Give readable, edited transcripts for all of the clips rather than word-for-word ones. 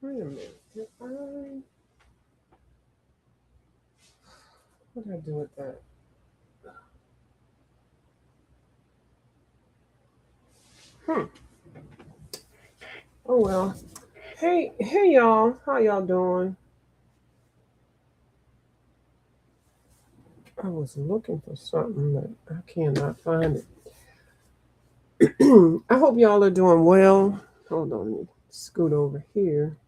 Wait a minute. What did I do with that? Hmm. Oh well. Hey y'all. How y'all doing? I was looking for something but I cannot find it. I hope y'all are doing well. Hold on, let me scoot over here.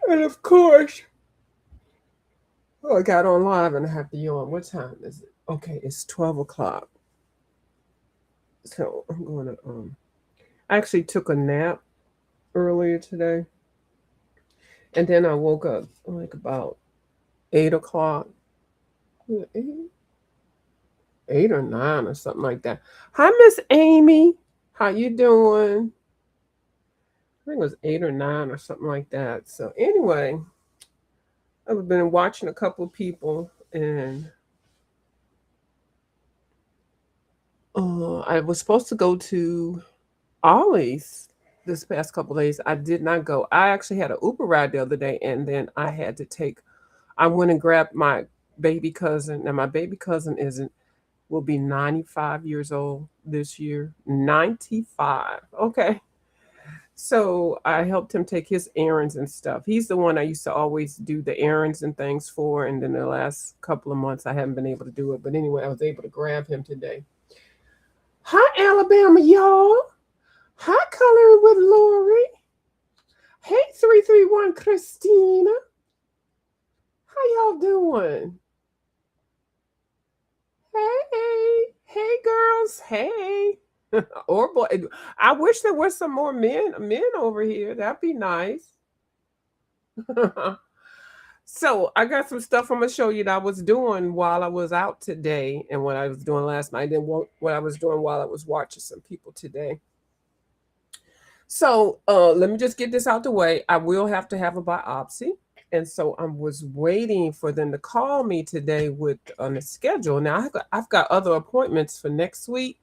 And of course, oh, I got on live and I have to yawn. What time is it? Okay, it's 12 o'clock. So I'm gonna I actually took a nap earlier today, and then I woke up like about 8 o'clock. Yeah, eight or nine or something like that. Hi, Miss Amy. How you doing? I think it was 8 or 9 or something like that. So anyway, I've been watching a couple of people, and I was supposed to go to Ollie's this past couple of days. I did not go. I actually had an Uber ride the other day, and then I had to take. I went and grabbed my baby cousin. Now my baby cousin isn't will be 95 years old this year. 95. Okay. So I helped him take his errands and stuff. He's the one I used to always do the errands and things for. And then the last couple of months, I haven't been able to do it. But anyway, I was able to grab him today. Hi, Alabama, y'all. Hi, Coloring with Lori. Hey, 331 Christina. How y'all doing? Hey, girls. Hey. Or boy. I wish there were some more men over here. That'd be nice. So I got some stuff I'm gonna show you that I was doing while I was out today, and what I was doing last night, and what I was doing while I was watching some people today. So let me just get this out the way. I will have to have a biopsy, and so I was waiting for them to call me today with on the schedule. Now I've got other appointments for next week,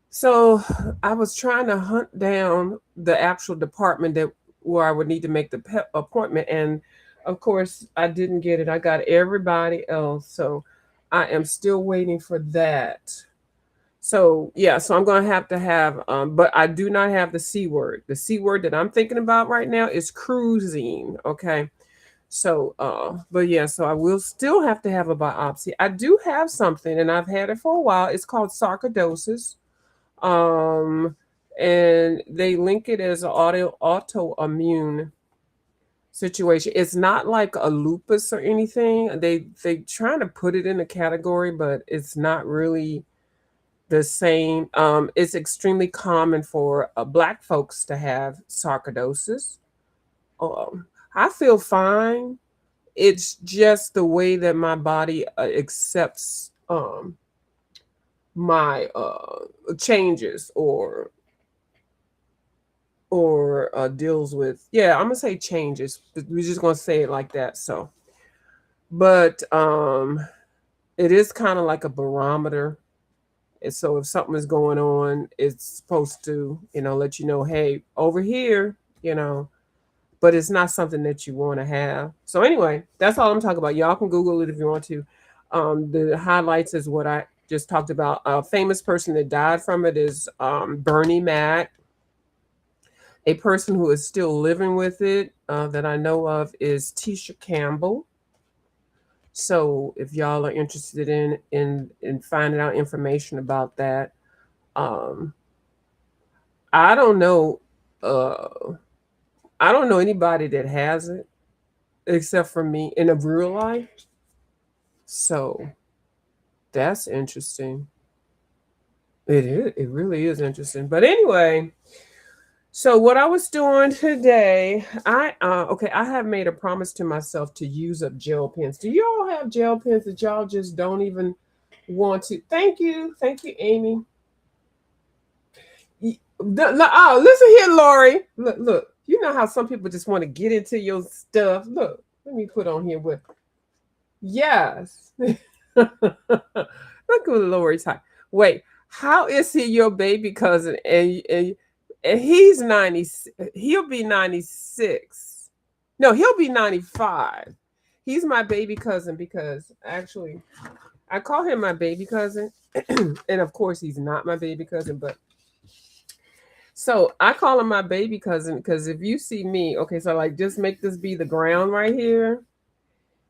so I was trying to hunt down the actual department that where I would need to make the appointment, and of course I didn't get it. I got everybody else, so I am still waiting for that. So yeah, so I'm gonna have to have, but I do not have the C word. The C word that I'm thinking about right now is cruising. Okay, so but yeah, so I will still have to have a biopsy. I do have something, and I've had it for a while. It's called sarcoidosis, um, and they link it as an autoimmune situation. It's not like a lupus or anything. They trying to put it in a category, but it's not really the same. It's extremely common for Black folks to have sarcoidosis. I feel fine. It's just the way that my body accepts my changes or deals with. Yeah, I'm gonna say changes. We're just gonna say it like that. So, but it is kind of like a barometer. And so if something is going on, it's supposed to, let you know, hey, over here, you know, but it's not something that you want to have. So anyway, that's all I'm talking about. Y'all can Google it if you want to. The highlights is what I just talked about. A famous person that died from it is Bernie Mac. A person who is still living with it that I know of is Tisha Campbell. So if y'all are interested in finding out information about that, um, I don't know. Uh, I don't know anybody that has it except for me in a real life. So that's interesting. It is. It really is interesting. But anyway, so what I was doing today, I have made a promise to myself to use up gel pens. Do y'all have gel pens that y'all just don't even want to? Thank you, Amy. Listen here, Lori. Look. You know how some people just want to get into your stuff. Look, let me put on here with yes. Look at Lori's time. Wait, how is he your baby cousin? And And he's 90. He'll be 96. No, he'll be 95. He's my baby cousin because actually I call him my baby cousin. And of course he's not my baby cousin, but so I call him my baby cousin because if you see me, okay, so like just make this be the ground right here.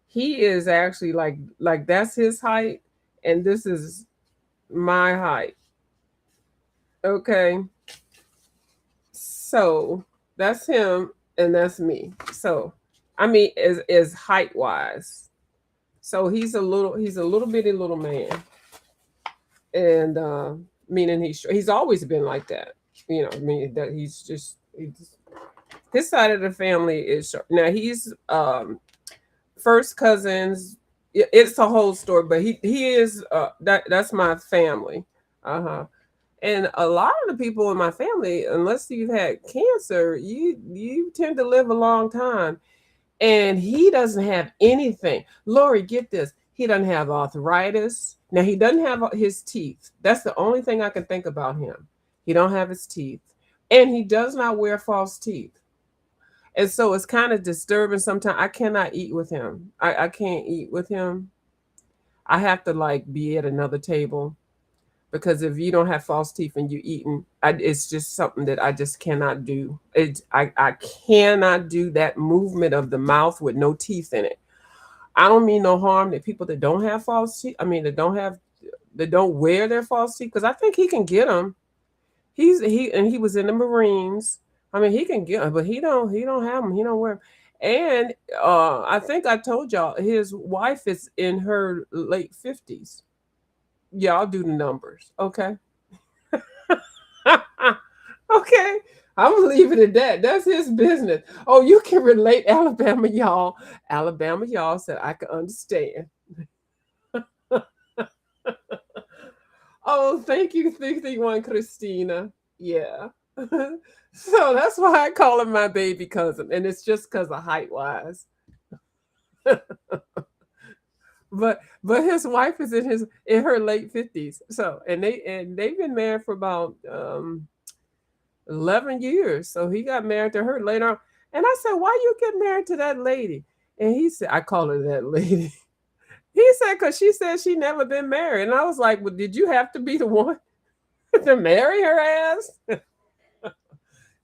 He is actually like that's his height and this is my height. Okay. So that's him and that's me. So I mean is height wise. So he's a little bitty little man. And meaning he's always been like that. You know, I mean that he's his side of the family is short. Now he's first cousins. It's a whole story, but he is that's my family. Uh-huh. And a lot of the people in my family, unless you've had cancer, you tend to live a long time. And he doesn't have anything. Lori, get this. He doesn't have arthritis. Now he doesn't have his teeth. That's the only thing I can think about him. He don't have his teeth. And he does not wear false teeth. And so it's kind of disturbing sometimes. I cannot eat with him. I can't eat with him. I have to like be at another table because if you don't have false teeth and you eating, it's just something that I just cannot do. I cannot do that movement of the mouth with no teeth in it. I don't mean no harm to people that don't have false teeth. I mean that don't wear their false teeth because I think he can get them. He was in the Marines. I mean he can get them, but he don't have them. He don't wear them. And I think I told y'all his wife is in her late 50s. Y'all do the numbers, okay? Okay, I'm gonna leave it at that. That's his business. Oh, you can relate, Alabama, y'all. Alabama, y'all said I can understand. Oh, thank you, 51, Christina. Yeah. So that's why I call him my baby cousin, and it's just because of height wise. But his wife is in her late 50s. So they've been married for about 11 years. So he got married to her later on. And I said, why you get married to that lady? And he said, I call her that lady. He said, because she said she never been married. And I was like, well, did you have to be the one to marry her ass?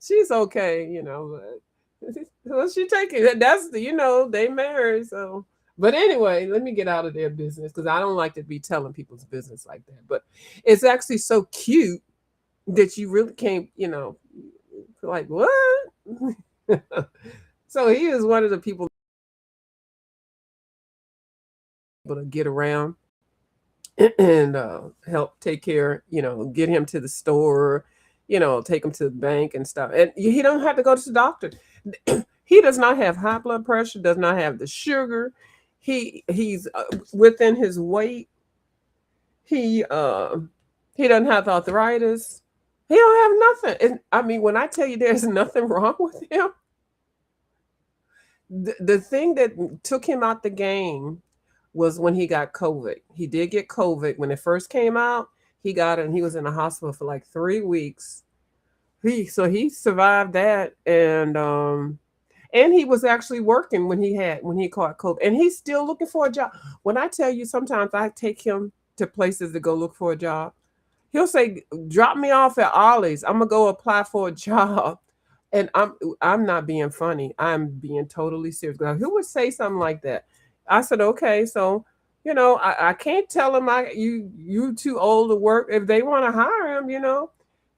She's okay, but well, she taking it. That's they married. So, but anyway, let me get out of their business because I don't like to be telling people's business like that. But it's actually so cute that you really can't, like what? So he is one of the people able to get around and help take care, get him to the store, take him to the bank and stuff. And he don't have to go to the doctor. He does not have high blood pressure, does not have the sugar. He's within his weight. He doesn't have arthritis. He don't have nothing. And I mean, when I tell you there's nothing wrong with him, the thing that took him out the game was when he got COVID. He did get COVID when it first came out. He got it, and he was in the hospital for like 3 weeks. He survived that, and he was actually working when he caught COVID, and he's still looking for a job. When I tell you, sometimes I take him to places to go look for a job. He'll say, "Drop me off at Ollie's. I'm gonna go apply for a job." And I'm not being funny. I'm being totally serious. Who would say something like that? I said, okay, so I can't tell him you too old to work if they want to hire him,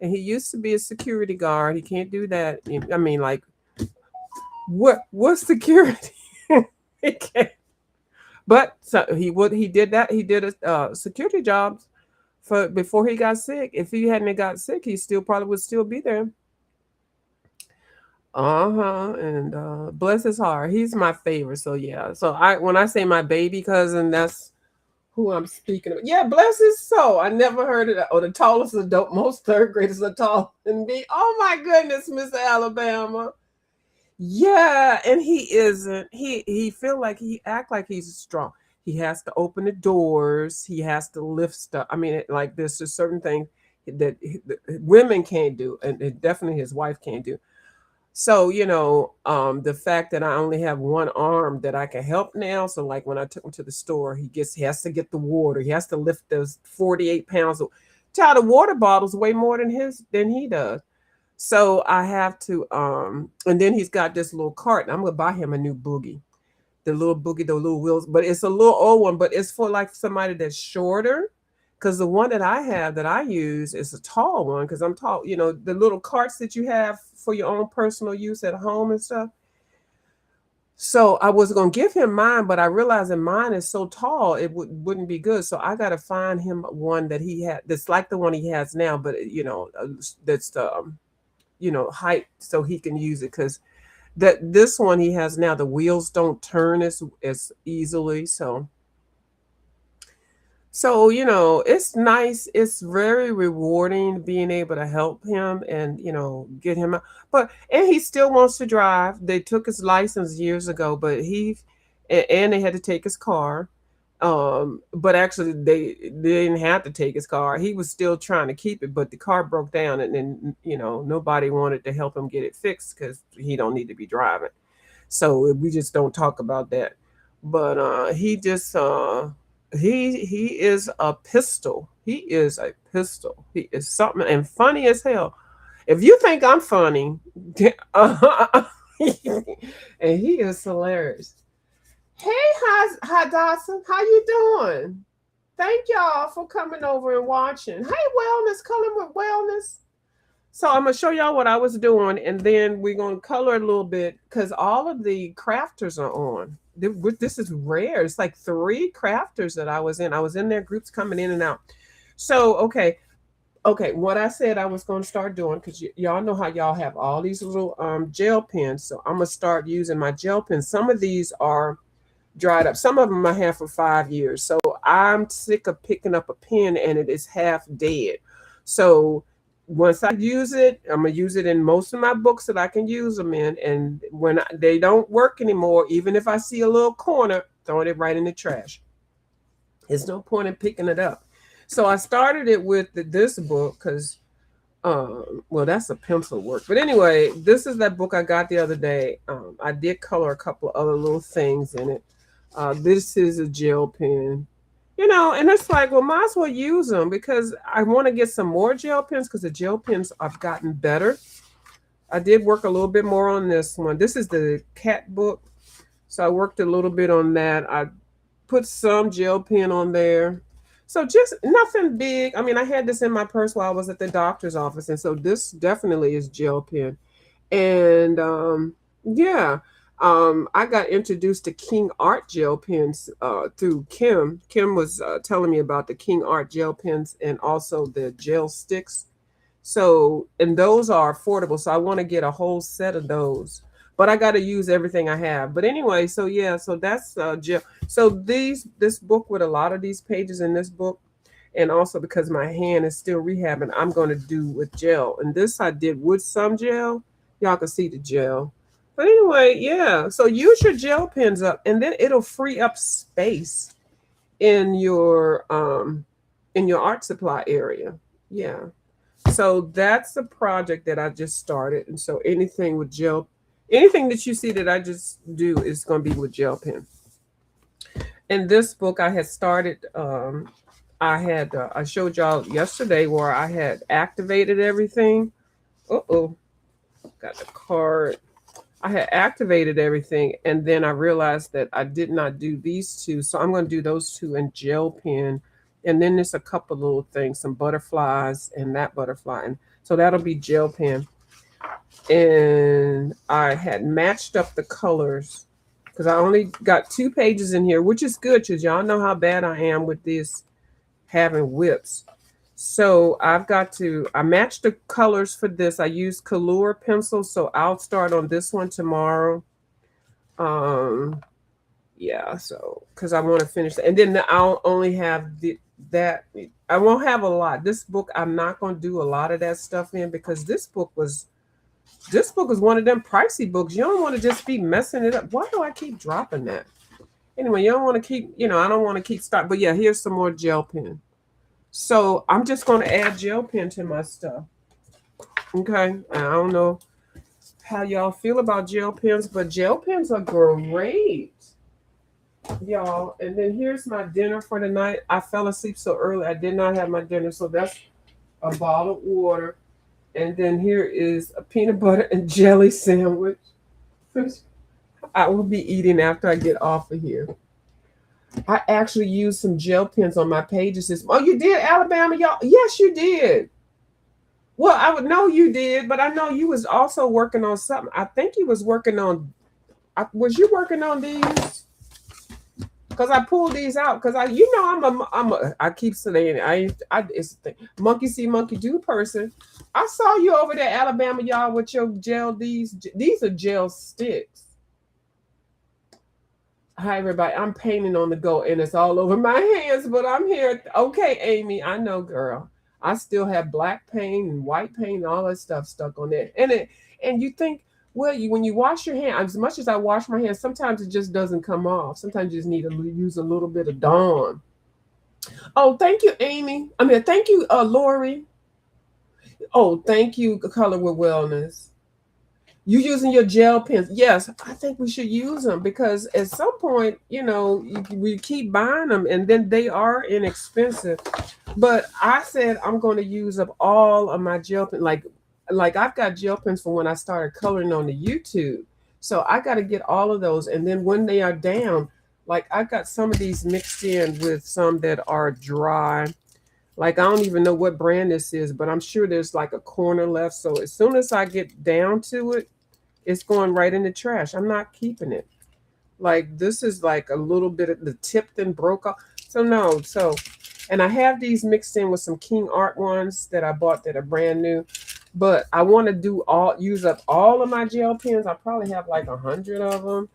And he used to be a security guard. He can't do that. I mean, like, what security? He can't. But so he did that. He did a security jobs for before he got sick. If he hadn't got sick, he still probably would still be there. And bless his heart, he's my favorite. So yeah. So when I say my baby cousin, that's who I'm speaking of. Yeah, bless his soul. I never heard of that. Oh, the tallest adult, most third graders are taller than me. Oh my goodness, Miss Alabama. Yeah, and he isn't. He feel like he act like he's strong. He has to open the doors. He has to lift stuff. I mean, like there's just certain things that women can't do, and definitely his wife can't do. So, the fact that I only have one arm that I can help now. So like when I took him to the store, he has to get the water. He has to lift those 48 pounds. Child, the water bottles weigh more than he does. So I have to, and then he's got this little cart. And I'm gonna buy him a new boogie. The little boogie, the little wheels, but it's a little old one, but it's for like somebody that's shorter. Because the one that I have that I use is a tall one because I'm tall. The little carts that you have for your own personal use at home and stuff. So I was gonna give him mine, but I realized that mine is so tall it wouldn't be good. So I got to find him one that he had that's like the one he has now, but that's the height so he can use it because this one he has now the wheels don't turn as easily. So, it's nice. It's very rewarding being able to help him and, get him out. And he still wants to drive. They took his license years ago, but and they had to take his car. But actually they didn't have to take his car. He was still trying to keep it, but the car broke down and then, nobody wanted to help him get it fixed because he don't need to be driving. So we just don't talk about that. But he just, he is a pistol. He is a pistol. He is something and funny as hell. If you think I'm funny, and he is hilarious. Hey, Hadassah, how you doing? Thank y'all for coming over and watching. Hey, Wellness, Color with Wellness. So I'm gonna show y'all what I was doing, and then we're gonna color a little bit because all of the crafters are on. This is rare. It's like 3 crafters that I was in. I was in their groups coming in and out. So okay. What I said I was going to start doing because y'all know how y'all have all these little gel pens. So I'm gonna start using my gel pens. Some of these are dried up. Some of them I have for 5 years. So I'm sick of picking up a pen and it is half dead. So once I use it, I'm gonna use it in most of my books that I can use them in. And when they don't work anymore, even if I see a little corner, throwing it right in the trash. There's no point in picking it up. So I started it with this book because, well, that's a pencil work. But anyway, this is that book I got the other day. I did color a couple of other little things in it. This is a gel pen. And it's like, well, might as well use them because I want to get some more gel pens because the gel pens have gotten better. I did work a little bit more on this one. This is the cat book. So I worked a little bit on that. I put some gel pen on there. So just nothing big. I mean, I had this in my purse while I was at the doctor's office. And so this definitely is gel pen. And yeah. I got introduced to King Art gel pens through Kim. Kim was telling me about the King Art gel pens and also the gel sticks. So, and those are affordable. So I want to get a whole set of those. But I got to use everything I have. But anyway, so yeah, so that's gel. So this book with a lot of these pages in this book, and also because my hand is still rehabbing, I'm going to do with gel. And this I did with some gel. Y'all can see the gel. But anyway, yeah. So use your gel pens up, and then it'll free up space in your art supply area. Yeah. So that's a project that I just started. And so anything that you see that I just do is going to be with gel pen. In this book, I had started. I showed y'all yesterday where I had activated everything. Got the card. I had activated everything, and then I realized that I did not do these 2. So I'm going to do those 2 in gel pen. And then there's a couple little things, some butterflies and that butterfly. And so that'll be gel pen. And I had matched up the colors because I only got 2 pages in here, which is good because y'all know how bad I am with this having whips. So I matched the colors for this. I used Color pencils, so I'll start on this one tomorrow. Yeah, so because I want to finish that. And then I'll only have that. I won't have a lot. This book, I'm not going to do a lot of that stuff in because this book is one of them pricey books. You don't want to just be messing it up. Why do I keep dropping that? Anyway, you don't want to keep, I don't want to keep stopping. But yeah, here's some more gel pen. So I'm just going to add gel pen to my stuff. Okay. I don't know how y'all feel about gel pens, but gel pens are great, y'all. And then here's my dinner for the night. I fell asleep so early. I did not have my dinner. So that's a bottle of water. And then here is a peanut butter and jelly sandwich. I will be eating after I get off of here. I actually used some gel pens on my pages. Oh, you did, Alabama, y'all? Yes, you did. Well, I would know you did, but I know you was also working on something. I think you was working on. Was you working on these? Because I pulled these out. Because I keep saying it's the monkey see, monkey do person. I saw you over there, Alabama, y'all, with your gel. These are gel sticks. Hi, everybody. I'm painting on the go, and it's all over my hands, but I'm here. Okay, Amy, I know, girl. I still have black paint and white paint and all that stuff stuck on there. And you think, well, when you wash your hand, as much as I wash my hands, sometimes it just doesn't come off. Sometimes you just need to use a little bit of Dawn. Oh, thank you, Amy. Thank you, Lori. Oh, thank you, Color with Wellness. You using your gel pens? Yes, I think we should use them because at some point, we keep buying them and then they are inexpensive. But I said I'm going to use up all of my gel pens. Like I've got gel pens from when I started coloring on the YouTube. So I got to get all of those. And then when they are down, like I got some of these mixed in with some that are dry. Like I don't even know what brand this is, but I'm sure there's like a corner left. So as soon as I get down to it, it's going right in the trash. I'm not keeping it. Like this is like a little bit of the tip then broke off. So no, and I have these mixed in with some King Art ones that I bought that are brand new. But I want to use up all of my gel pens. I probably have like 100 of them,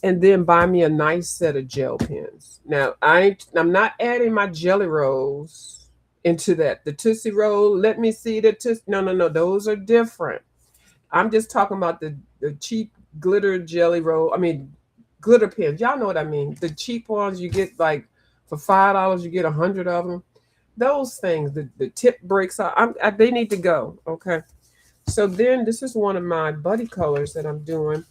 and then buy me a nice set of gel pens. Now I'm not adding my jelly rolls into that. The Tootsie Roll. Let me see the Tootsie. No. Those are different. I'm just talking about the cheap glitter jelly roll. Glitter pens. Y'all know what I mean. The cheap ones you get like for $5, you get 100 of them. Those things, the tip breaks off. They need to go. Okay. So then this is one of my buddy colors that I'm doing.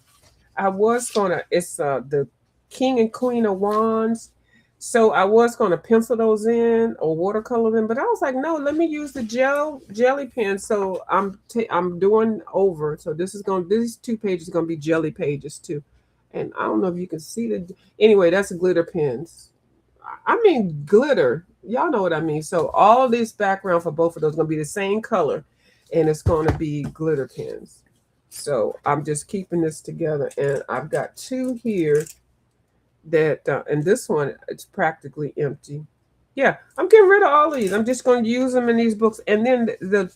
It's the King and Queen of Wands. So I was gonna pencil those in or watercolor them, but I was like, no, let me use the jelly pen. So I'm doing over. So these 2 pages are gonna be jelly pages too. And I don't know if you can see anyway, that's glitter pens. I mean glitter. Y'all know what I mean. So all this background for both of those is gonna be the same color, and it's gonna be glitter pens. So I'm just keeping this together, and I've got 2 here that and this one it's practically empty. Yeah, I'm getting rid of all these. I'm just going to use them in these books. And then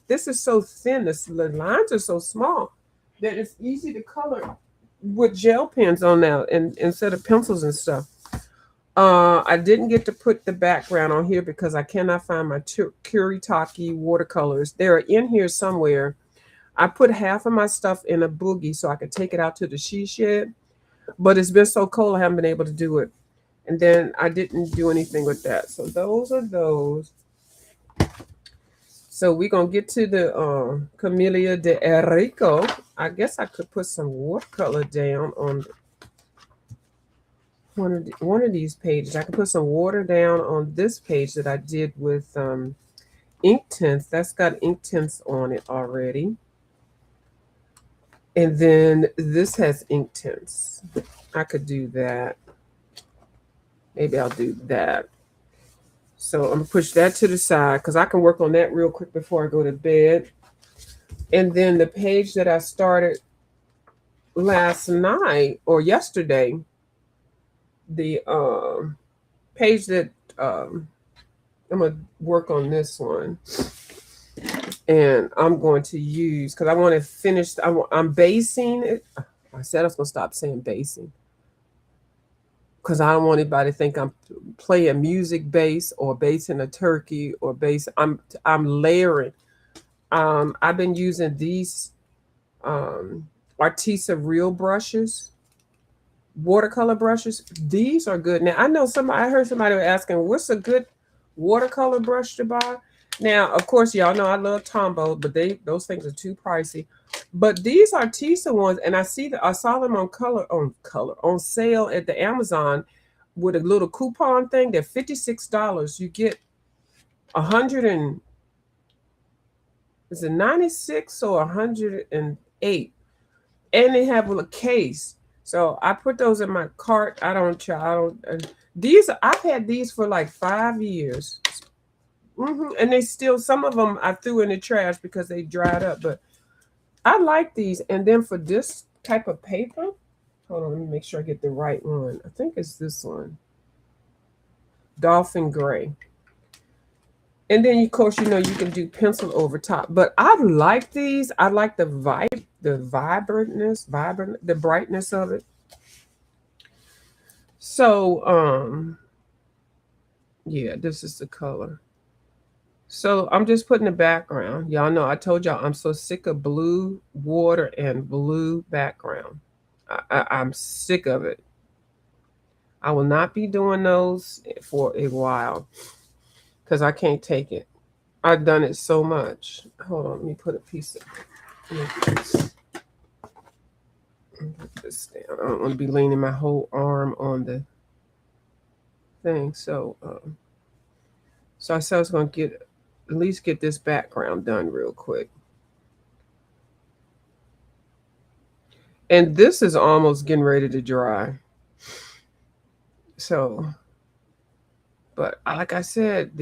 this is so thin, the lines are so small that it's easy to color with gel pens on now and instead of pencils and stuff. I didn't get to put the background on here because I cannot find my Kuretake watercolors. They're in here somewhere. I put half of my stuff in a boogie so I could take it out to the she shed. But it's been so cold, I haven't been able to do it. And then I didn't do anything with that. So those are those. So we're going to get to the Camellia de Enrico. I guess I could put some watercolor down on one of these pages. I could put some water down on this page that I did with Inktense. That's got Inktense on it already. And then this has Inktense. I could do that. Maybe I'll do that. So I'm going to push that to the side because I can work on that real quick before I go to bed. And then the page that I started last night or yesterday, the page that I'm going to work on this one. And I'm going to use, because I want to finish, I'm basing it. I said I was going to stop saying basing. Because I don't want anybody to think I'm playing music bass or basing a turkey or bass. I'm layering. I've been using these Arteza Real brushes, watercolor brushes. These are good. Now I know I heard somebody asking, what's a good watercolor brush to buy. Now, of course, y'all know I love Tombow, but those things are too pricey. But these Arteza ones, and I saw them on sale at the Amazon with a little coupon thing. They're $56. You get 100 and is it 96 or 108, and they have a case. So I put those in my cart. These I've had these for like 5 years. And they still, some of them I threw in the trash because they dried up, but I like these. And then for this type of paper, hold on, let me make sure I get the right one. I think it's this one, Dolphin Gray. And then of course, you can do pencil over top, but I like these. I like the the brightness of it. So, yeah, this is the color. So I'm just putting the background. Y'all know I told y'all I'm so sick of blue water and blue background. I'm sick of it. I will not be doing those for a while because I can't take it. I've done it so much. Hold on, let me put a piece of this down. I don't want to be leaning my whole arm on the thing. So I said I was going to at least get this background done real quick. And this is almost getting ready to dry. So, but like I said,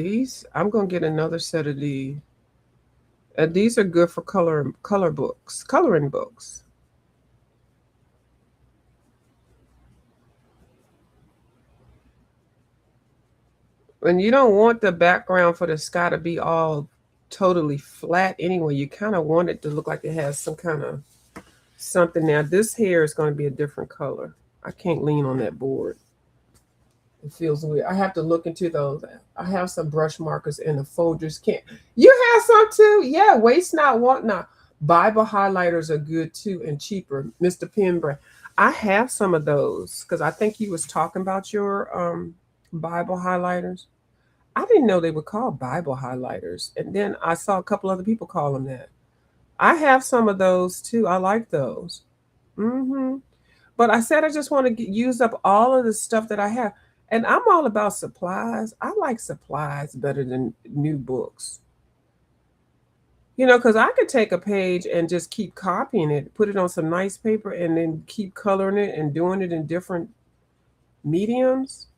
I'm going to get another set of these. These are good for coloring books. And you don't want the background for the sky to be all totally flat anyway. You kind of want it to look like it has some kind of something. Now this here is going to be a different color. I can't lean on that board. It feels weird. I have to look into those. I have some brush markers and the folders. You have some too? Yeah, waste not, want not. Bible highlighters are good too and cheaper. Mr. Penbrand. I have some of those because I think he was talking about your Bible highlighters. I didn't know they were called Bible highlighters. And then I saw a couple other people call them that. I have some of those too. I like those. But I said I just want to use up all of the stuff that I have. And I'm all about supplies. I like supplies better than new books. Because I could take a page and just keep copying it, put it on some nice paper, and then keep coloring it and doing it in different mediums.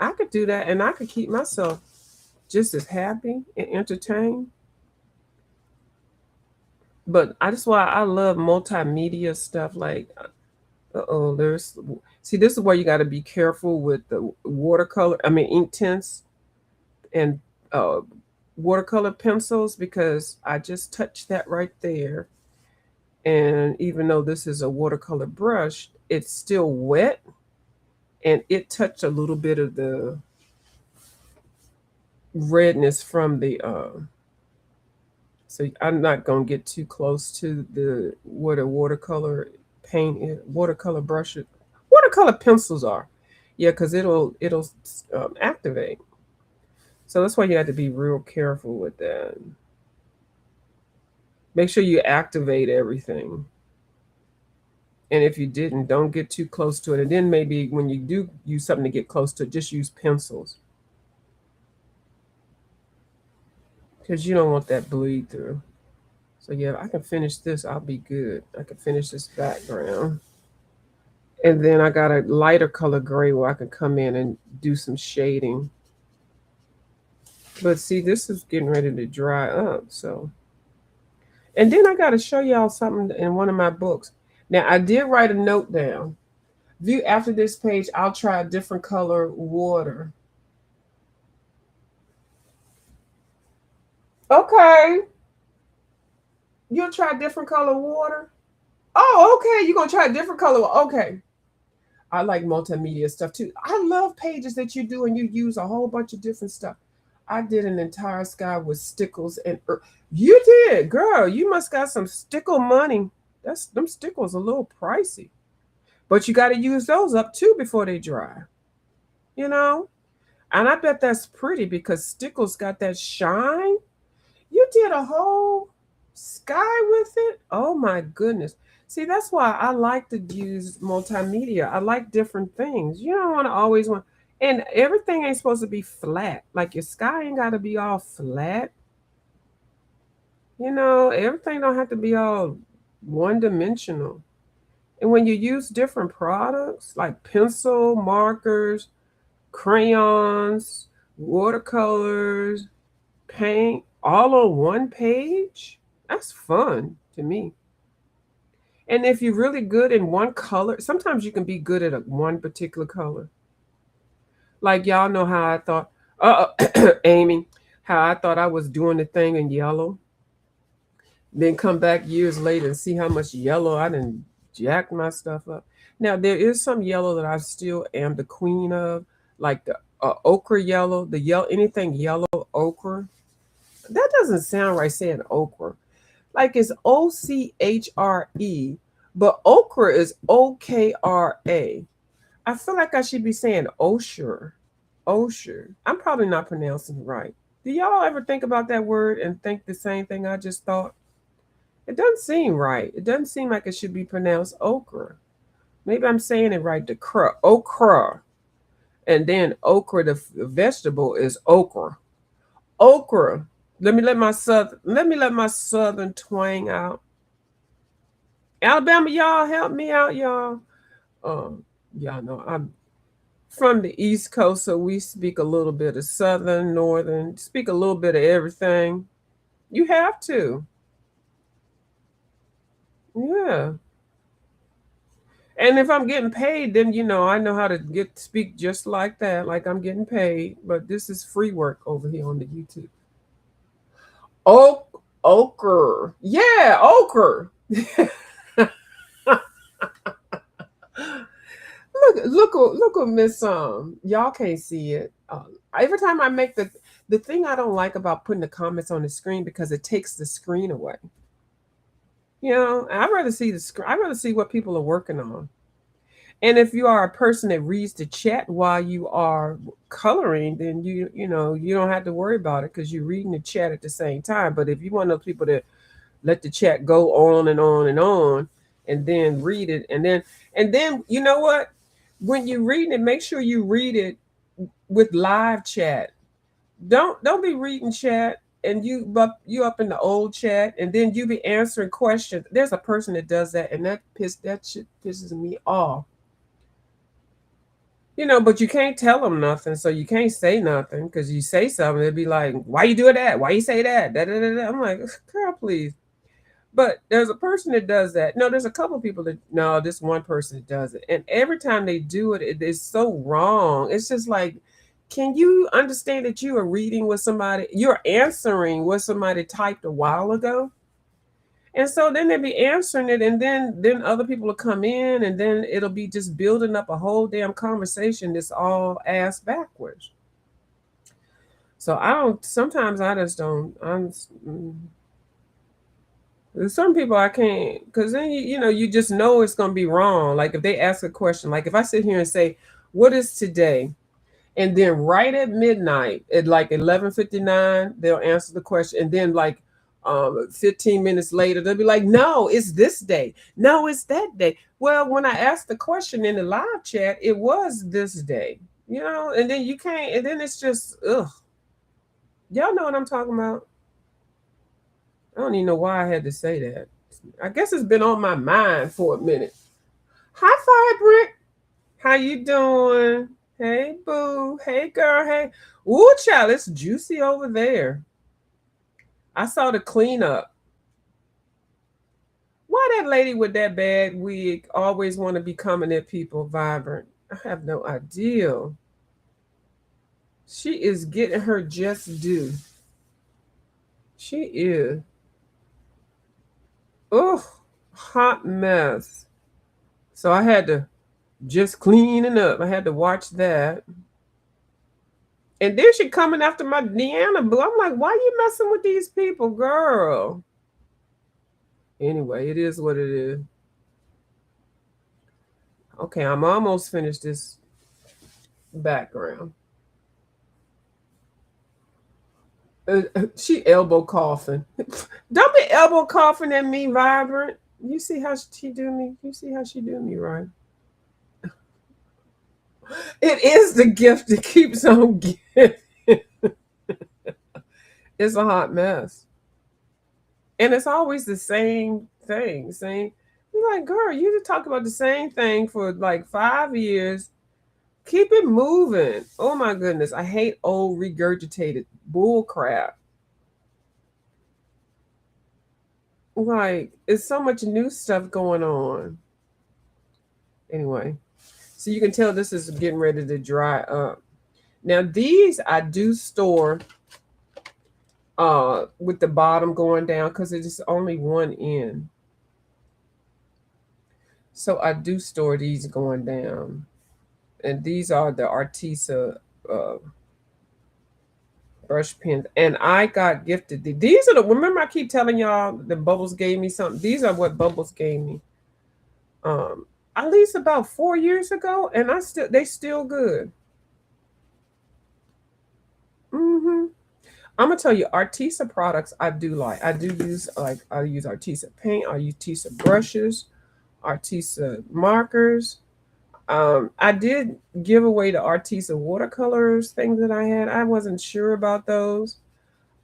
I could do that, and I could keep myself just as happy and entertained. But that's why I love multimedia stuff. Like, this is where you got to be careful with the ink tints and watercolor pencils, because I just touched that right there. And even though this is a watercolor brush, it's still wet. And it touched a little bit of the redness from the so I'm not going to get too close to what a watercolor paint is, watercolor brushes, watercolor pencils are. Yeah, because it'll activate. So that's why you have to be real careful with that. Make sure you activate everything. And if you didn't, don't get too close to it. And then maybe when you do use something to get close to, just use pencils. Because you don't want that bleed through. So yeah, I can finish this, I'll be good. I can finish this background. And then I got a lighter color gray where I can come in and do some shading. But see, this is getting ready to dry up. So, and then I got to show y'all something in one of my books. Now, I did write a note down. View after this page, I'll try a different color water. Okay. You'll try different color water? Oh, okay. You're going to try a different color. Okay. I like multimedia stuff too. I love pages that you do and you use a whole bunch of different stuff. I did an entire sky with stickles and you did, girl. You must got some stickle money. Them stickles a little pricey, but you got to use those up too before they dry. And I bet that's pretty because Stickles got that shine. You did a whole sky with it. Oh my goodness. See, that's why I like to use multimedia. I like different things. You don't want to always want, and everything ain't supposed to be flat. Like your sky ain't got to be all flat. Everything don't have to be all one dimensional. And when you use different products like pencil, markers, crayons, watercolors, paint, all on one page, that's fun to me. And if you're really good in one color, sometimes you can be good at one particular color. Like y'all know how I thought, Amy, how I thought I was doing the thing in yellow. Then come back years later and see how much yellow I didn't jack my stuff up. Now there is some yellow that I still am the queen of, like the ochre yellow, the yellow, anything yellow ochre. That doesn't sound right saying ochre. Like it's OCHRE, but okra is OKRA. I feel like I should be saying osher. Osher. I'm probably not pronouncing it right. Do y'all ever think about that word and think the same thing I just thought? It doesn't seem right. It doesn't seem like it should be pronounced okra. Maybe I'm saying it right. The okra, and then okra, the vegetable is okra. Okra. Let me let my southern twang out. Alabama, y'all help me out, y'all. Um, y'all know I'm from the East Coast, so we speak a little bit of Southern, Northern, speak a little bit of everything. You have to, yeah. And if I'm getting paid, then I know how to speak just like that, like I'm getting paid. But this is free work over here on the YouTube. Oak, ochre, yeah, ochre. Look, Miss y'all can't see it. Every time I make the thing I don't like about putting the comments on the screen because it takes the screen away. I'd rather see the screen. I'd rather see what people are working on. And if you are a person that reads the chat while you are coloring, then you don't have to worry about it because you're reading the chat at the same time. But if you want those people that let the chat go on and on and on, and then read it, and then you know what? When you're reading it, make sure you read it with live chat. Don't be reading chat and you up in the old chat and then you be answering questions. There's a person that does that and that shit pisses me off. But you can't tell them nothing, so you can't say nothing because you say something, they'd be like, "Why you doing that? Why you say that?" Da, da, da, da. I'm like, "Girl, please." But there's a person that does that. No, there's a couple of people that no, this one person that does it, and every time they do it, it is so wrong. It's just like, can you understand that you are reading what somebody, you're answering what somebody typed a while ago? And so then they'll be answering it, and then other people will come in, and then it'll be just building up a whole damn conversation that's all ass backwards. So I don't. Sometimes I just don't. There's some people I can't, because then you just know it's gonna be wrong. Like if they ask a question, like if I sit here and say, "What is today?" and then right at midnight at like 11:59 they'll answer the question, and then like 15 minutes later they'll be like, "No, it's this day. No, it's that day." Well, when I asked the question in the live chat, it was this day. And then you can't, and then it's just ugh. Y'all know what I'm talking about. I don't even know why I had to say that. I guess it's been on my mind for a minute. Hi, Vibrant. How you doing? Hey, boo. Hey, girl. Hey. Ooh, child, it's juicy over there. I saw the cleanup. Why that lady with that bad wig always want to be coming at people, Vibrant? I have no idea. She is getting her just due. She is. Oh, hot mess. So I had to just cleaning up. I had to watch that. And then she coming after my Deanna boo. I'm like, why you messing with these people, girl? Anyway, it is what it is. Okay, I'm almost finished this background. She elbow coughing. Don't be elbow coughing at me, Vibrant. You see how she do me? You see how she do me, right? It is the gift that keeps on giving. It's a hot mess. And it's always the same thing. Same. You're like, girl, you just talk about the same thing for like 5 years. Keep it moving. Oh my goodness. I hate old regurgitated bull crap. Like, it's so much new stuff going on. Anyway, so you can tell this is getting ready to dry up. Now, these I do store with the bottom going down because it's only one end. So I do store these going down. And these are the Arteza brush pens. And I got gifted. These are the, remember I keep telling y'all the Bubbles gave me something. These are what Bubbles gave me. At least about 4 years ago. And they still good. I'm gonna tell you, Arteza products I do like. I do use I use Arteza paint, I use Arteza brushes, Arteza markers. I did give away the Arteza watercolors things that I had. I wasn't sure about those.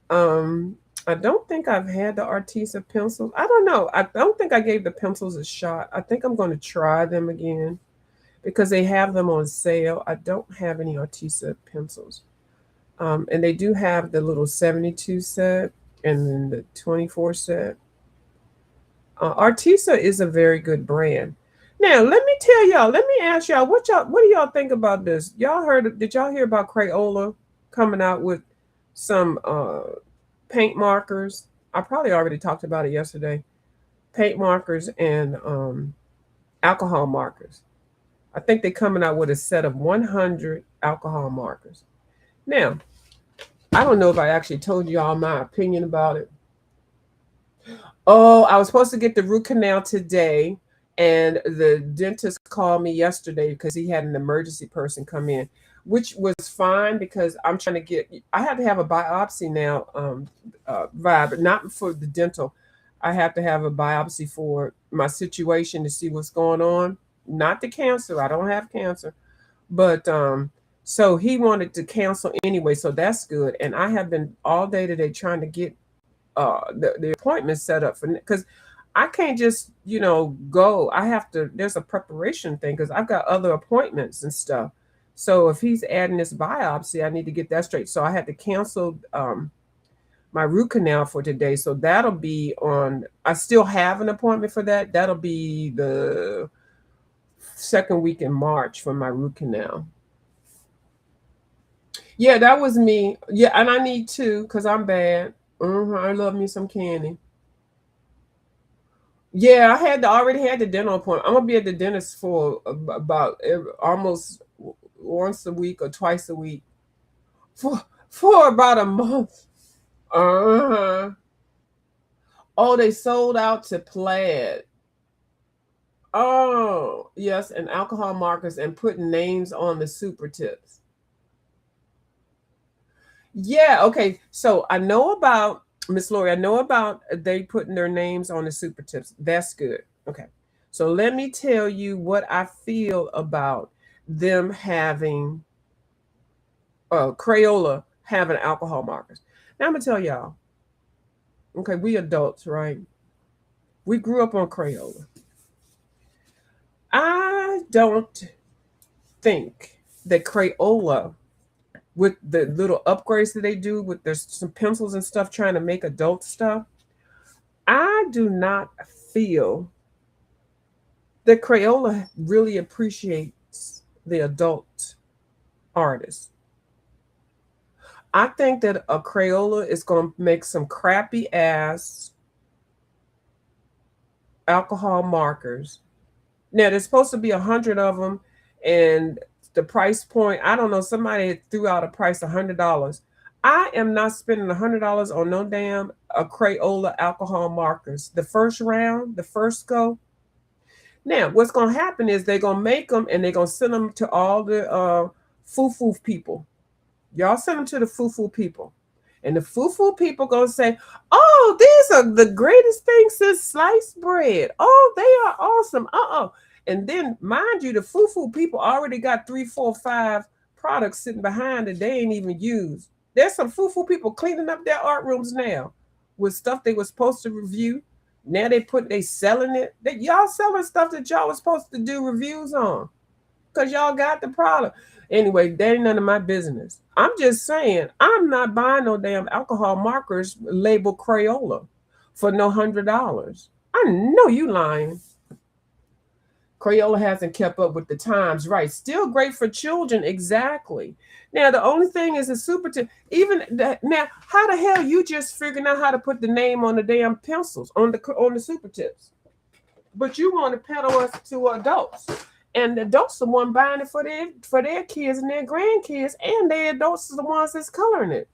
I don't think I've had the Arteza pencils. I don't know. I don't think I gave the pencils a shot. I think I'm going to try them again because they have them on sale. I don't have any Arteza pencils. And they do have the little 72 set and then the 24 set. Arteza is a very good brand. Now, let me tell y'all, let me ask y'all, what do y'all think about this? Did y'all hear about Crayola coming out with some paint markers? I probably already talked about it yesterday. Paint markers and alcohol markers. I think they're coming out with a set of 100 alcohol markers. Now, I don't know if I actually told y'all my opinion about it. Oh, I was supposed to get the root canal today, and the dentist called me yesterday because he had an emergency person come in, which was fine because I'm trying to I have to have a biopsy now, but not for the dental. I have to have a biopsy for my situation to see what's going on. Not the cancer. I don't have cancer. But so he wanted to cancel anyway, so that's good. And I have been all day today trying to get the appointment set up for, because I can't just go. I have to. There's a preparation thing because I've got other appointments and stuff. So if he's adding this biopsy, I need to get that straight. So I had to cancel my root canal for today. So that'll be on. I still have an appointment for that. That'll be the second week in March for my root canal. Yeah, that was me. Yeah, and I need to because I'm bad. I love me some candy. Yeah, already had the dental appointment. I'm gonna be at the dentist for about almost once a week or twice a week for about a month. Uh-huh. Oh, they sold out to Plaid. Oh, yes, and alcohol markers and putting names on the super tips. Yeah, okay. So I know about Miss Lori. I know about they putting their names on the super tips. That's good. Okay. So let me tell you what I feel about them having Crayola having alcohol markers. Now I'm gonna tell y'all. Okay, we adults, right? We grew up on Crayola. I don't think that Crayola, with the little upgrades that they do with there's some pencils and stuff trying to make adult stuff, I do not feel that Crayola really appreciates the adult artist. I think that a Crayola is going to make some crappy ass alcohol markers. Now there's supposed to be 100 of them, and the price point, I don't know, somebody threw out a price $100. I am not spending $100 on no damn Crayola alcohol markers. The first round, the first go. Now, what's going to happen is they're going to make them and they're going to send them to all the foo-foo people. Y'all send them to the foo-foo people. And the foo-foo people gonna say, "Oh, these are the greatest things since sliced bread. Oh, they are awesome." And then, mind you, the foo-foo people already got 3, 4, 5 products sitting behind that they ain't even used. There's some foo-foo people cleaning up their art rooms now with stuff they were supposed to review. Now they selling it. That y'all selling stuff that y'all was supposed to do reviews on because y'all got the product. Anyway, that ain't none of my business. I'm just saying, I'm not buying no damn alcohol markers labeled Crayola for no $100. I know you lying. Crayola hasn't kept up with the times, right? Still great for children, exactly. Now the only thing is a super tip. Now, how the hell you just figuring out how to put the name on the damn pencils on the super tips? But you want to peddle us to adults, and the adults are the one buying it for their kids and their grandkids, and the adults are the ones that's coloring it.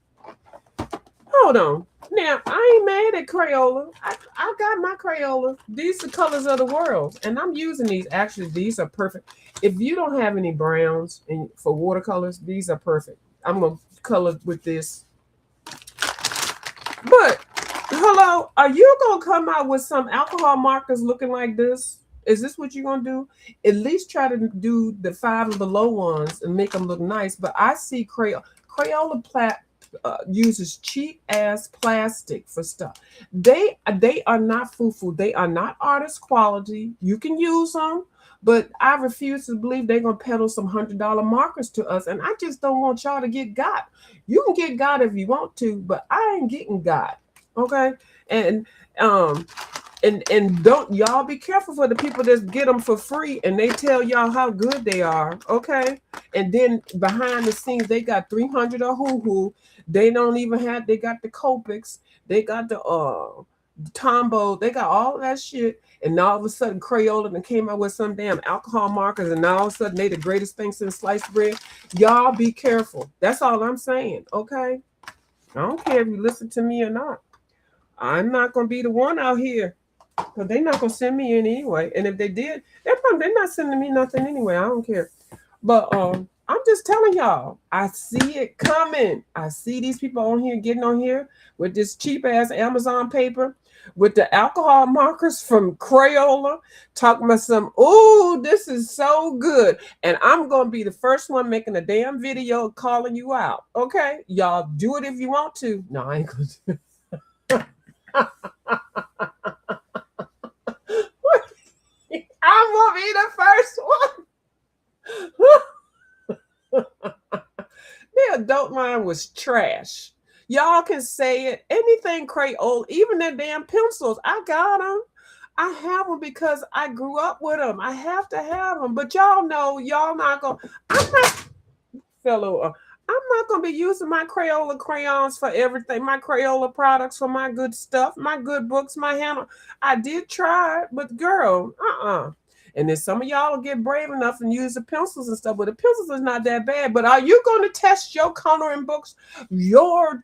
Hold on. Now, I ain't mad at Crayola. I got my Crayola. These are colors of the world, and I'm using these. Actually, these are perfect. If you don't have any browns for watercolors, these are perfect. I'm going to color with this. But, hello, are you going to come out with some alcohol markers looking like this? Is this what you're going to do? At least try to do the 5 of the low ones and make them look nice. But I see Crayola uses cheap ass plastic for stuff. They are not foo-foo. They are not artist quality. You can use them, but I refuse to believe they're gonna peddle some $100 markers to us. And I just don't want y'all to get got. You can get got if you want to, but I ain't getting got. Okay, and don't y'all be careful for the people that get them for free and they tell y'all how good they are. Okay, and then behind the scenes they got 300 of hoo-hoo. They don't even have. They got the Copics. They got the Tombow. They got all that shit. And all of a sudden, Crayola and came out with some damn alcohol markers, and all of a sudden they the greatest thing since sliced bread. Y'all be careful. That's all I'm saying. Okay, I don't care if you listen to me or not. I'm not gonna be the one out here. Because they're not gonna send me in anyway. And if they did, they're not sending me nothing anyway. I don't care. But I'm just telling y'all, I see it coming. I see these people on here getting on here with this cheap ass Amazon paper, with the alcohol markers from Crayola, talking about some, oh, this is so good. And I'm gonna be the first one making a damn video calling you out. Okay? Y'all do it if you want to. No, I ain't gonna do it. I won't be the first one. The adult line was trash. Y'all can say it. Anything Crayola, even their damn pencils. I got them. I have them because I grew up with them. I have to have them. But y'all know, y'all not going to. I'm not going to be using my Crayola crayons for everything. My Crayola products for my good stuff, my good books, my handle. I did try it, but girl, And then some of y'all will get brave enough and use the pencils and stuff, but the pencils is not that bad. But are you going to test your coloring books, your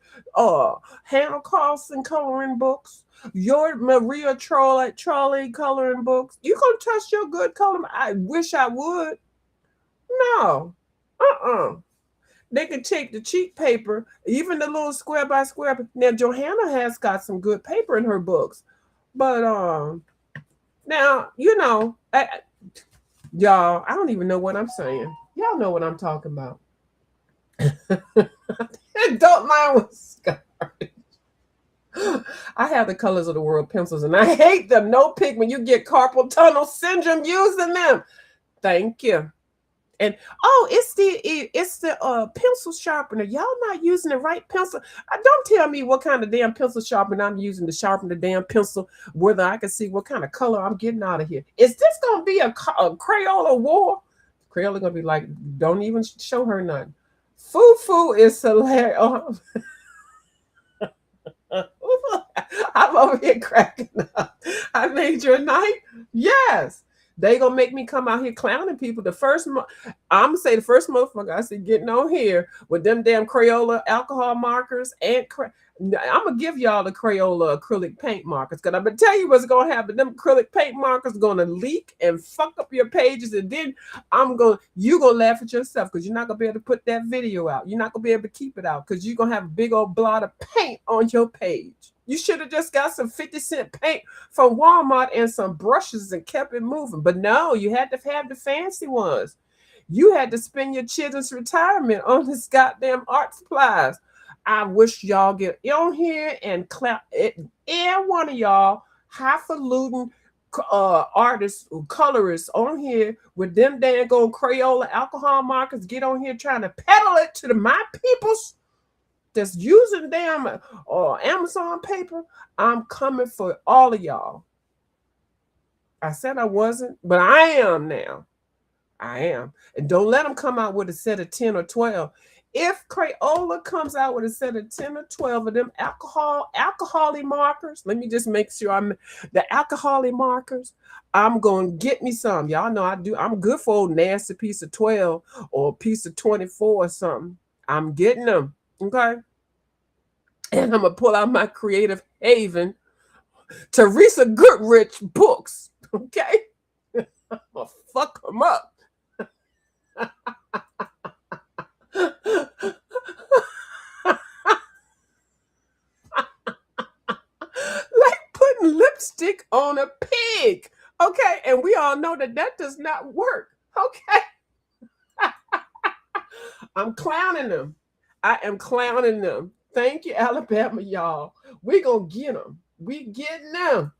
Hannah Carlson coloring books, your Maria Trolley coloring books? You going to test your good coloring? I wish I would. No. They can take the cheap paper, even the little square by square. Now, Johanna has got some good paper in her books. But now, y'all, I don't even know what I'm saying. Y'all know what I'm talking about. Don't mind what's scarred. I have the colors of the world pencils, and I hate them. No pigment. You get carpal tunnel syndrome using them. Thank you. And it's the pencil sharpener. Y'all not using the right pencil. Don't tell me what kind of damn pencil sharpener I'm using to sharpen the damn pencil, whether I can see what kind of color I'm getting out of here. Is this gonna be a Crayola war? Crayola gonna be like, don't even show her nothing. Foo is hilarious. I'm over here cracking up. I made your night. Yes. They gonna make me come out here clowning people. I'm gonna say the first motherfucker I see getting on here with them damn Crayola alcohol markers and I'm gonna give y'all the Crayola acrylic paint markers, because I'm gonna tell you what's gonna happen. Them acrylic paint markers gonna leak and fuck up your pages, and then you gonna laugh at yourself, because you're not gonna be able to put that video out. You're not gonna be able to keep it out, because you're gonna have a big old blot of paint on your page. You should have just got some 50-cent paint from Walmart and some brushes and kept it moving. But no, you had to have the fancy ones. You had to spend your children's retirement on this goddamn art supplies. I wish y'all get on here and clap it. And one of y'all highfalutin artists, colorists on here with them dang old Crayola alcohol markers, get on here trying to peddle it to my peoples that's using damn Amazon paper. I'm coming for all of y'all. I said I wasn't, but I am now. I am. And don't let them come out with a set of 10 or 12. If Crayola comes out with a set of 10 or 12 of them alcoholic markers, let me just make sure I'm the alcoholic markers, I'm going to get me some. Y'all know I do. I'm good for old nasty piece of 12 or a piece of 24 or something. I'm getting them. Okay. And I'm going to pull out my Creative Haven Teresa Goodrich books. Okay. I'm going to fuck them up. Like putting lipstick on a pig. Okay. And we all know that does not work. Okay. I'm clowning them. I am clowning them. Thank you, Alabama, y'all. We gonna get them. We getting them.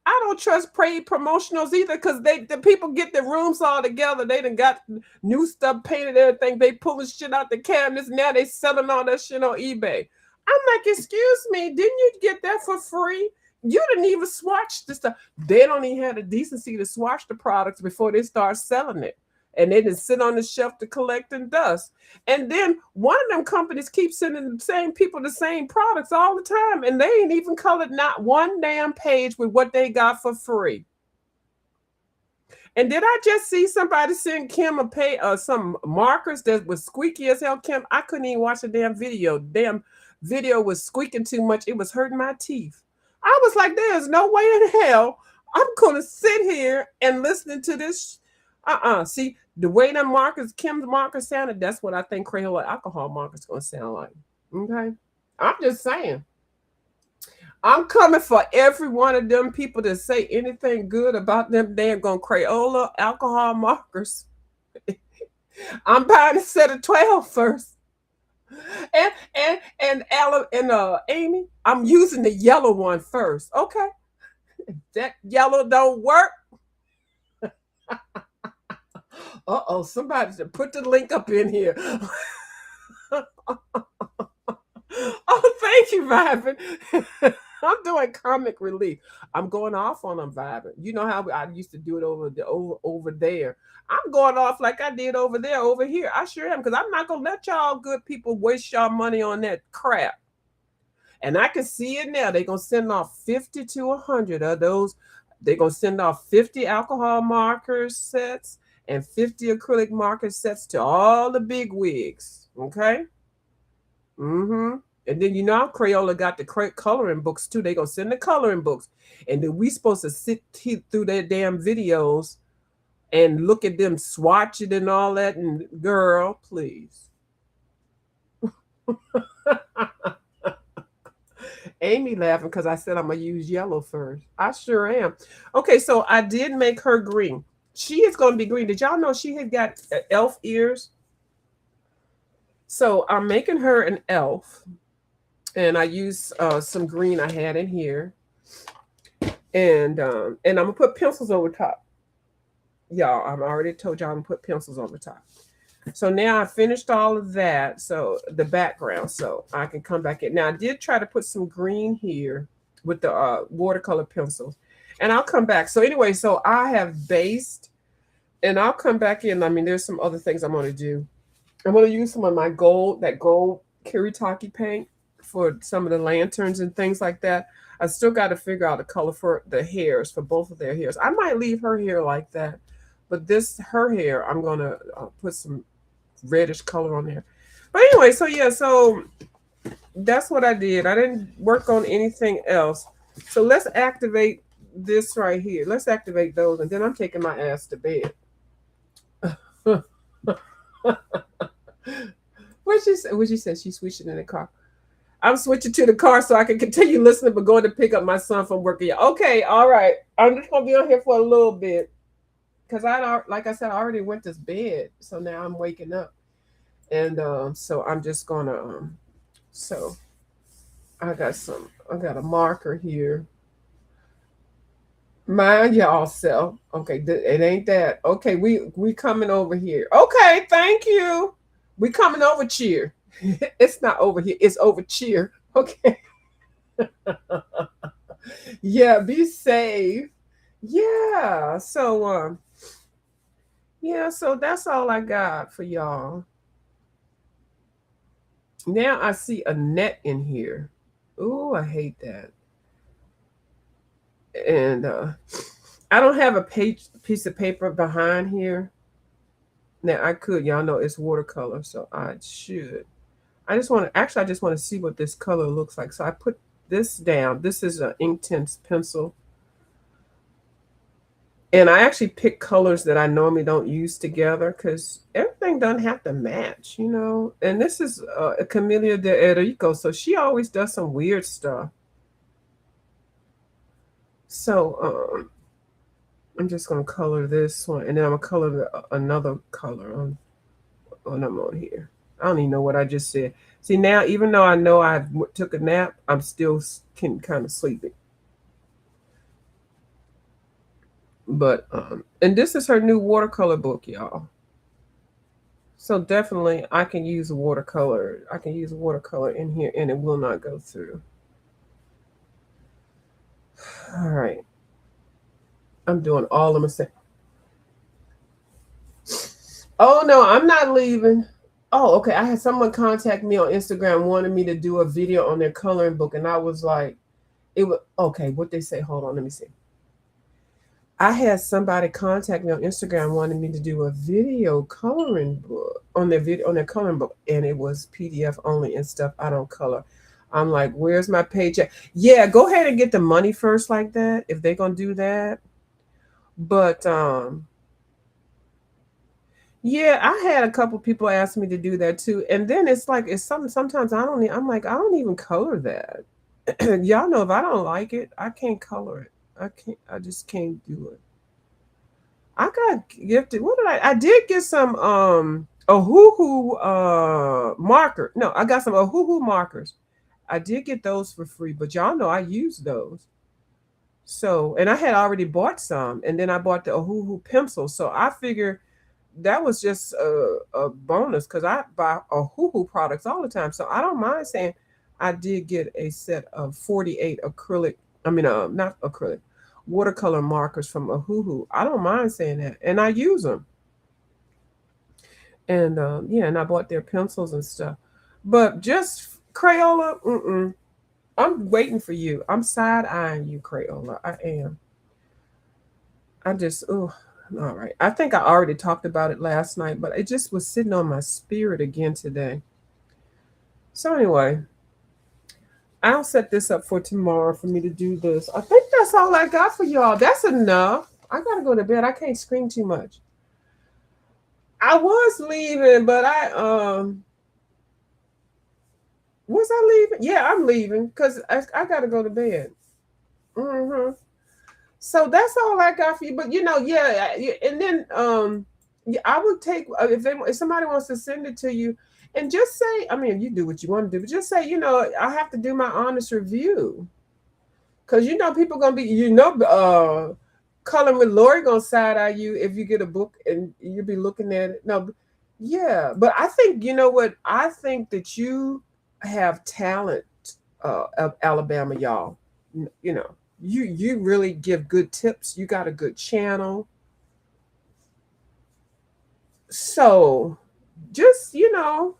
I don't trust paid promotionals either, because the people get the rooms all together. They done got new stuff painted, everything. They pulling shit out the cabinets. Now they selling all that shit on eBay. I'm like, excuse me, didn't you get that for free? You didn't even swatch the stuff. They don't even have the decency to swatch the products before they start selling it. And they didn't sit on the shelf to collecting dust. And then one of them companies keeps sending the same people the same products all the time. And they ain't even colored not one damn page with what they got for free. And did I just see somebody send Kim some markers that was squeaky as hell? Kim, I couldn't even watch the damn video. Damn video was squeaking too much. It was hurting my teeth. I was like, there's no way in hell I'm going to sit here and listen to this. See, the way them markers, Kim's markers sounded, that's what I think Crayola alcohol markers going to sound like. Okay? I'm just saying. I'm coming for every one of them people that say anything good about them damn going Crayola alcohol markers. I'm buying a set of 12 first. And Amy, I'm using the yellow one first. Okay? If that yellow don't work, somebody should put the link up in here. Oh, thank you, Vibin. I'm doing comic relief. I'm going off on them, Vibin. You know how I used to do it over there. I'm going off like I did over there, over here. I sure am, because I'm not going to let y'all good people waste y'all money on that crap. And I can see it now. They're going to send off 50 to 100 of those. They're going to send off 50 alcohol markers sets and 50 acrylic marker sets to all the big wigs. Okay? Mm-hmm. And then Crayola got the coloring books too. They're going to send the coloring books. And then we supposed to sit through their damn videos and look at them swatch it and all that. And girl, please. Amy laughing because I said I'm going to use yellow first. I sure am. Okay, so I did make her green. She is going to be green. Did y'all know she had got elf ears? So I'm making her an elf. And I used some green I had in here. And I'm going to put pencils over top. Y'all, I've already told y'all I'm going to put pencils over top. So now I finished all of that. So the background, so I can come back in. Now I did try to put some green here with the watercolor pencils. And I'll come back. So anyway, so I have based. And I'll come back in. I mean, there's some other things I'm going to do. I'm going to use some of my gold Kiritaki paint for some of the lanterns and things like that. I still got to figure out the color for the hairs, for both of their hairs. I might leave her hair like that. But her hair, I'm going to put some reddish color on there. But anyway, so yeah, so That's what I did. I didn't work on anything else. So let's activate this right here. Let's activate those, and then I'm taking my ass to bed. What she said? What she said? She's switching in the car. I'm switching to the car so I can continue listening, but going to pick up my son from work. Yeah. Okay. All right. I'm just gonna be on here for a little bit because like I said, I already went to bed, so now I'm waking up, and so I'm just gonna so I got a marker here. Mind y'all self. Okay, it ain't that. Okay, we coming over here. Okay, thank you. We coming over cheer. It's not over here. It's over cheer. Okay. Yeah, be safe. Yeah. So yeah, so that's all I got for y'all. Now I see a net in here. Ooh, I hate that. And I don't have a piece of paper behind here. Now I could, y'all know it's watercolor, so I should. I just want to see what this color looks like. So I put this down. This is an Inktense pencil. And I actually pick colors that I normally don't use together because everything doesn't have to match, you know. And this is Camellia de Erico, so she always does some weird stuff. So I'm just gonna color this one, and then I'm gonna color another color on I'm on here. I don't even know what I just said. See now, even though I know I took a nap, I'm still kind of sleepy. But and this is her new watercolor book, y'all. So definitely I can use watercolor. I can use watercolor in here and it will not go through. All right. I'm doing all of them. Oh no, I'm not leaving. Oh, okay. I had someone contact me on Instagram wanting me to do a video on their coloring book, and I was like, it was okay. What they say? Hold on, let me see. I had somebody contact me on Instagram wanting me to do a video coloring book on their coloring book, and it was PDF only and stuff. I don't color. I'm like, where's my paycheck? Yeah, go ahead and get the money first, like that, if they're gonna do that. But yeah, I had a couple people ask me to do that too, and then it's like it's something. Sometimes I don't. I'm like, I don't even color that. Y'all know if I don't like it, I can't color it. I can't. I just can't do it. I got gifted. What did I did get some Ohuhu marker. No, I got some Ohuhu markers. I did get those for free, but y'all know I use those. So, and I had already bought some, and then I bought the Ohuhu pencil. So I figure that was just a bonus because I buy Ohuhu products all the time. So I don't mind saying I did get a set of 48 acrylic. I mean, not acrylic, watercolor markers from Ohuhu. I don't mind saying that, and I use them. And yeah, and I bought their pencils and stuff. But just Crayola, I'm waiting for you. I'm side eyeing you, Crayola. I am. I just, oh, all right. I think I already talked about it last night, but it just was sitting on my spirit again today. So anyway, I'll set this up for tomorrow for me to do this. I think that's all I got for y'all. That's enough. I gotta go to bed. I can't scream too much. I was leaving, but was I leaving? Yeah, I'm leaving because I gotta go to bed. Mm-hmm. So that's all I got for you. But you know, yeah, and then yeah, I would take if somebody wants to send it to you, and just say, I mean, you do what you want to do, but just say, you know, I have to do my honest review, because you know people gonna be, Colin with Lori gonna side eye you if you get a book and you be looking at it. No, yeah, but I think you know what I think that you have talent of Alabama, y'all. You know, you really give good tips. You got a good channel. So just, you know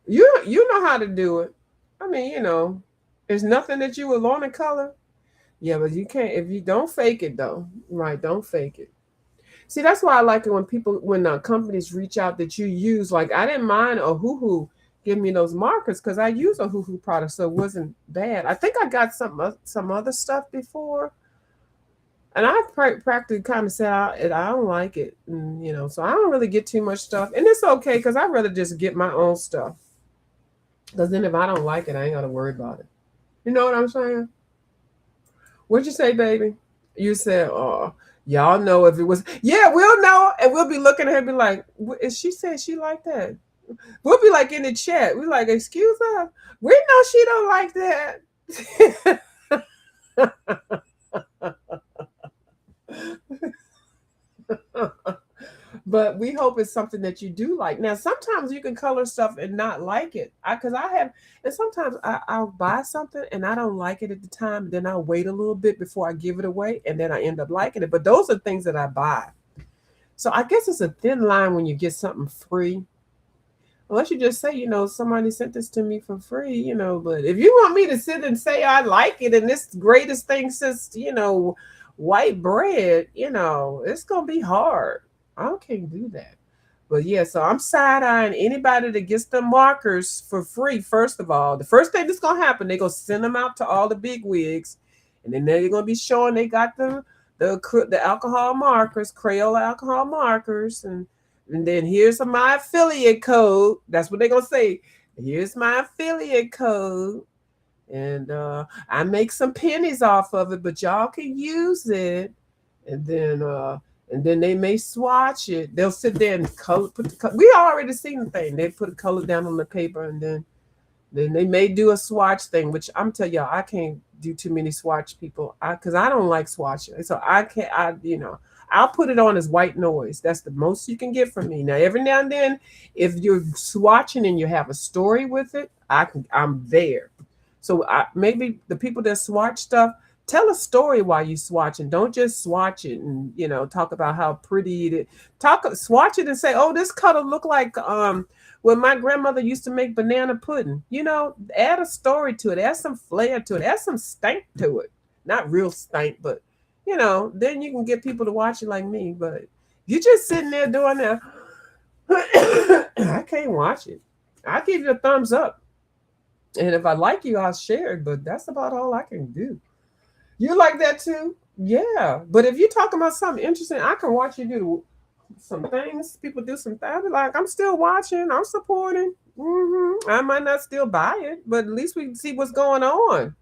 how to do it. I mean, there's nothing that you would want to color. Yeah, but you can't if you don't fake it though. Right, don't fake it. See, that's why I like it when companies reach out that you use. Like I didn't mind Ohuhu give me those markers because I use a Hoo product, so it wasn't bad. I think I got some other stuff before, and I practically kind of said I don't like it, and, so I don't really get too much stuff, and it's okay because I'd rather just get my own stuff. Because then if I don't like it, I ain't got to worry about it. You know what I'm saying? What'd you say, baby? You said, "Oh, y'all know if it was." Yeah, we'll know, and we'll be looking at her and be like, "Is she said she like that?" We'll be like in the chat. We're like, "Excuse her, we know she don't like that." But we hope it's something that you do like. Now, sometimes you can color stuff and not like it. Because I have, and sometimes I'll buy something and I don't like it at the time. Then I'll wait a little bit before I give it away, and then I end up liking it. But those are things that I buy. So I guess it's a thin line when you get something free. Unless you just say, somebody sent this to me for free, But if you want me to sit and say I like it and this greatest thing since, white bread, it's going to be hard. I can't do that. But yeah, so I'm side-eyeing anybody that gets the markers for free, first of all. The first thing that's going to happen, they're going to send them out to all the big wigs. And then they're going to be showing they got the alcohol markers, Crayola alcohol markers. And then here's my affiliate code. That's what they're going to say. Here's my affiliate code. And I make some pennies off of it, but y'all can use it. And then they may swatch it. They'll sit there and we already seen the thing. They put a color down on the paper, and then they may do a swatch thing, which I'm telling y'all, I can't do too many swatch people because I don't like swatching. So I can't, I'll put it on as white noise. That's the most you can get from me. Now, every now and then, if you're swatching and you have a story with it, I'm there. So maybe the people that swatch stuff, tell a story while you swatching. Don't just swatch it and talk about how pretty it is. Swatch it and say, "Oh, this color look like when my grandmother used to make banana pudding." Add a story to it. Add some flair to it. Add some stank to it. Not real stank, but then you can get people to watch it like me. But you just sitting there doing that, I can't watch it. I'll give you a thumbs up. And if I like you, I'll share it. But that's about all I can do. You like that too? Yeah. But if you're talking about something interesting, I can watch you do some things. People do some things. I'll be like, I'm still watching. I'm supporting. I might not still buy it, but at least we can see what's going on.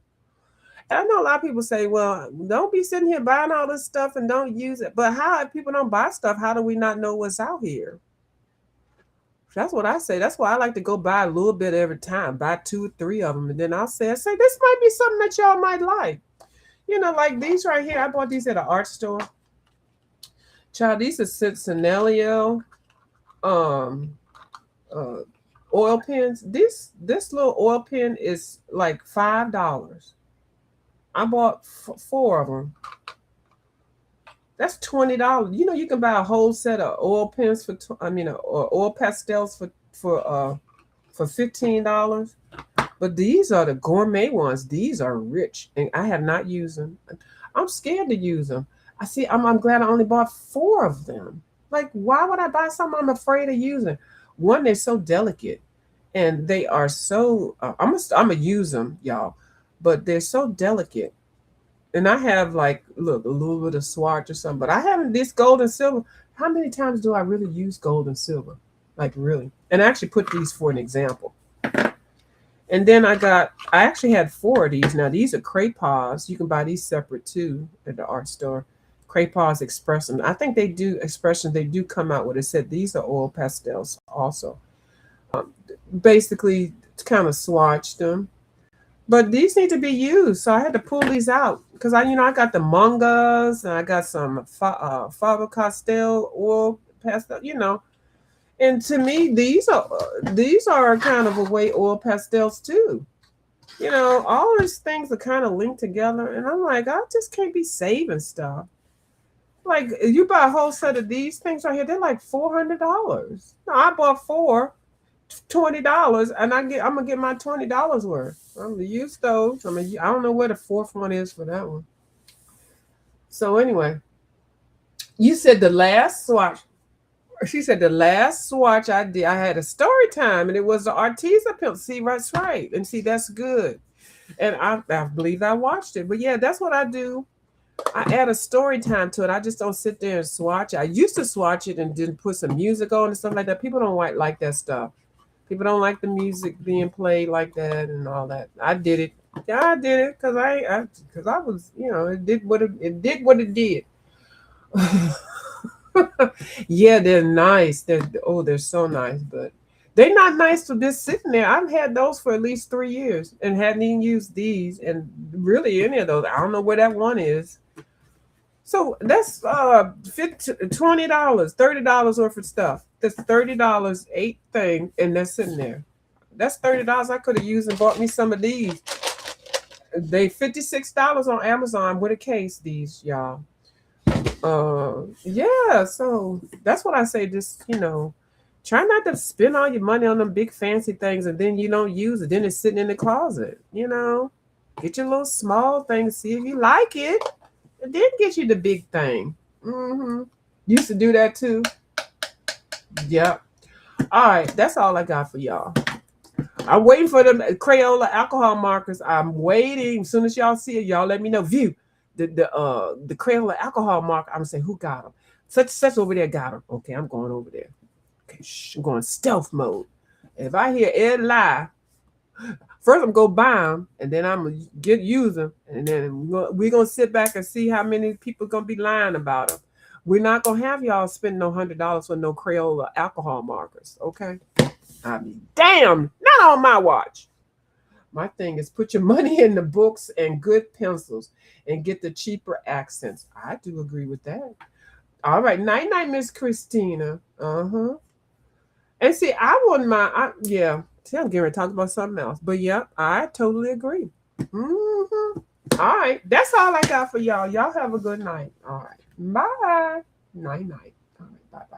And I know a lot of people say, well, don't be sitting here buying all this stuff and don't use it. But how, if people don't buy stuff, how do we not know what's out here? That's what I say. That's why I like to go buy a little bit every time, buy 2 or 3 of them. And then I'll say, this might be something that y'all might like. Like these right here. I bought these at an art store. Child, these are Cinelio oil pens. This little oil pen is like $5. I bought 4 of them. That's $20. You can buy a whole set of oil pens or oil pastels for $15. But these are the gourmet ones. These are rich, and I have not used them. I'm scared to use them. I'm glad I only bought 4 of them. Like, why would I buy something I'm afraid of using? One, they're so delicate, and they are so. I'm gonna use them, y'all, but they're so delicate. And I have a little bit of swatch or something, but I haven't this gold and silver. How many times do I really use gold and silver? Like, really? And I actually put these for an example. And then I actually had 4 of these. Now, these are Craypos. You can buy these separate too at the art store. Craypos Expression. I think they do expressions. They do come out with it said these are oil pastels also. Basically, kind of swatched them. But these need to be used. So I had to pull these out because I got the Mungas and I got some Faber-Castell oil pastel, And to me, these are kind of a way oil pastels too. All these things are kind of linked together, and I'm like, I just can't be saving stuff. Like, you buy a whole set of these things right here, they're like $400. Now, I bought 4, $20, and I'm gonna get my $20 worth. I'm gonna use those. I don't know where the 4th one is for that one. So anyway, you said the last swatch. She said the last swatch I did, I had a story time, and it was the Arteza pencil. See, that's right, and see, that's good. And I believe I watched it, but yeah, that's what I do. I add a story time to it. I just don't sit there and swatch. I used to swatch it and then put some music on and stuff like that. People don't like that stuff. People don't like the music being played like that and all that. I did it. Yeah, I did it because I was, it did what it did. Yeah, they're nice. They're so nice, but they're not nice for just sitting there. I've had those for at least 3 years and hadn't even used these and really any of those. I don't know where that one is. So that's $20, $30 worth of stuff. That's $30, 8 thing, and that's sitting there. That's $30 I could have used and bought me some of these. They $56 on Amazon with a case, these y'all. Yeah, so that's what I say. Just try not to spend all your money on them big fancy things and then you don't use it. Then it's sitting in the closet. Get your little small thing, see if you like it, and then get you the big thing. Used to do that too. Yep. All right, that's all I got for y'all. I'm waiting for the Crayola alcohol markers. I'm waiting. As soon as y'all see it, y'all let me know. View the Crayola alcohol marker. I'm gonna say who got them. Such over there got them. Okay, I'm going over there. Okay, I'm going stealth mode. If I hear Ed lie, first I'm gonna buy them, and then I'm gonna use them, and then we're gonna sit back and see how many people gonna be lying about them. We're not gonna have y'all spend no $100 for no Crayola alcohol markers. Okay. I mean, damn, not on my watch. My thing is put your money in the books and good pencils and get the cheaper accents. I do agree with that. All right, night night, Miss Christina. And see, I wouldn't mind. Yeah, see, I'm getting ready to talk about something else. But yeah, I totally agree. All right, that's all I got for y'all. Y'all have a good night. All right, bye. Night night. All right, bye bye.